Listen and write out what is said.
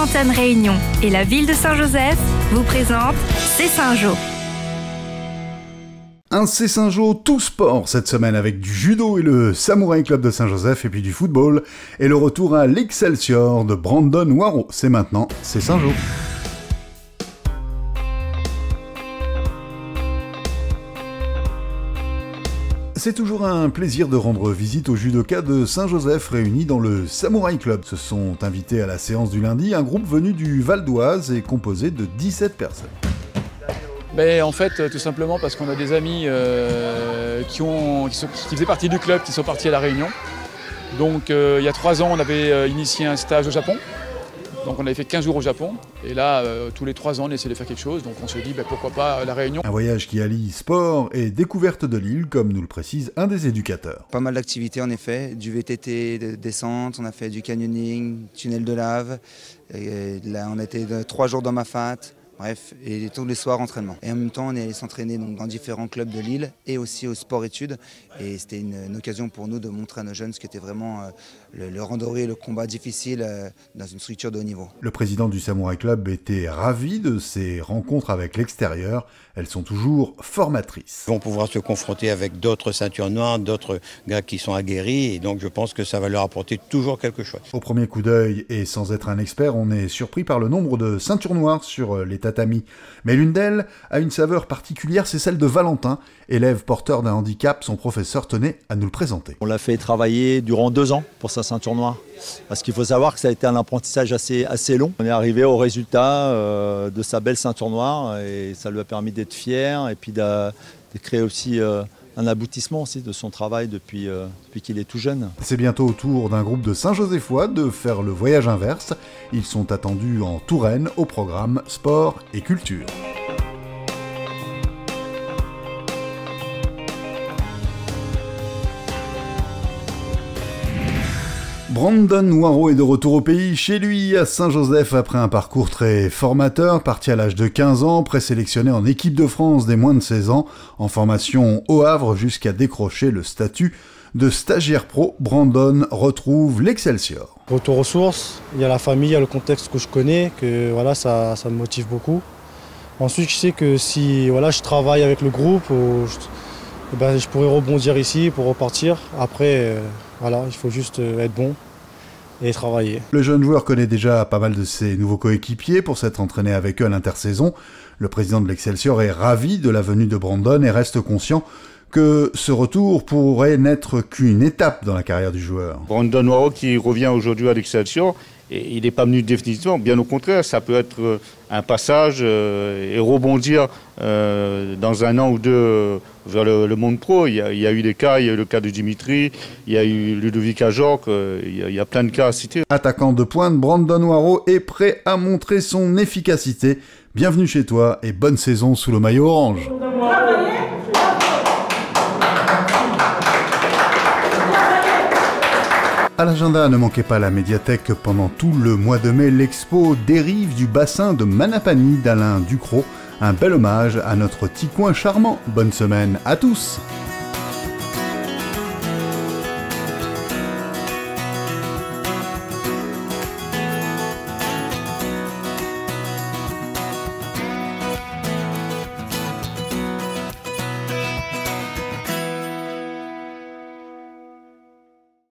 Antenne Réunion et la ville de Saint-Joseph vous présentent C'est Saint-Jo. Un C'est Saint-Jo tout sport cette semaine avec du judo et le Samouraï Club de Saint-Joseph et puis du football et le retour à l'Excelsior de Brandon Waro. C'est maintenant C'est Saint-Jo. C'est toujours un plaisir de rendre visite aux judokas de Saint-Joseph réunis dans le Samouraï Club. Se sont invités à la séance du lundi un groupe venu du Val d'Oise et composé de 17 personnes. En fait, tout simplement parce qu'on a des amis qui faisaient partie du club, qui sont partis à La Réunion. Donc il y a 3 ans, on avait initié un stage au Japon. Donc on avait fait 15 jours au Japon. Et là, tous les 3 ans, on essaie de faire quelque chose. Donc on se dit, pourquoi pas La Réunion. Un voyage qui allie sport et découverte de l'île, comme nous le précise un des éducateurs. Pas mal d'activités en effet, du VTT, de descente, on a fait du canyoning, tunnel de lave. Et là, on était 3 jours dans Mafat. Bref, et tous les soirs entraînement. Et en même temps, on est allé s'entraîner dans différents clubs de l'île et aussi au sport-études. Et c'était une occasion pour nous de montrer à nos jeunes ce qu'était vraiment le randonnée, le combat difficile dans une structure de haut niveau. Le président du Samouraï Club était ravi de ces rencontres avec l'extérieur. Elles sont toujours formatrices. Ils vont pouvoir se confronter avec d'autres ceintures noires, d'autres gars qui sont aguerris. Et donc je pense que ça va leur apporter toujours quelque chose. Au premier coup d'œil, et sans être un expert, on est surpris par le nombre de ceintures noires sur les tatami. Mais l'une d'elles a une saveur particulière, c'est celle de Valentin. Élève porteur d'un handicap, son professeur tenait à nous le présenter. On l'a fait travailler durant 2 ans pour sa ceinture noire. Parce qu'il faut savoir que ça a été un apprentissage assez long. On est arrivé au résultat de sa belle ceinture noire et ça lui a permis d'être fier et puis de créer aussi un aboutissement aussi de son travail depuis qu'il est tout jeune. C'est bientôt au tour d'un groupe de Saint-Josephois de faire le voyage inverse. Ils sont attendus en Touraine au programme Sport et Culture. Brandon Waro est de retour au pays, chez lui à Saint-Joseph, après un parcours très formateur, parti à l'âge de 15 ans, présélectionné en équipe de France des moins de 16 ans, en formation au Havre jusqu'à décrocher le statut de stagiaire pro. Brandon retrouve l'Excelsior. Retour aux sources, il y a la famille, il y a le contexte que je connais, que voilà, ça me motive beaucoup. Ensuite, je sais que si je travaille avec le groupe, je pourrais rebondir ici pour repartir. Après, il faut juste être bon et travailler. Le jeune joueur connaît déjà pas mal de ses nouveaux coéquipiers pour s'être entraîné avec eux à l'intersaison. Le président de l'Excelsior est ravi de la venue de Brandon et reste conscient que ce retour pourrait n'être qu'une étape dans la carrière du joueur. Brandon Waro qui revient aujourd'hui à l'Excelsior, et il n'est pas venu définitivement, bien au contraire, ça peut être un passage et rebondir dans 1 an ou 2 vers le monde pro. Il y a eu des cas, il y a eu le cas de Dimitri, il y a eu Ludovic Ajorc, il y a plein de cas à citer. Attaquant de pointe, Brandon Waro est prêt à montrer son efficacité. Bienvenue chez toi et bonne saison sous le maillot orange. À l'agenda, ne manquez pas la médiathèque pendant tout le mois de mai, l'expo Dérive du bassin de Manapani d'Alain Ducrot. Un bel hommage à notre petit coin charmant. Bonne semaine à tous!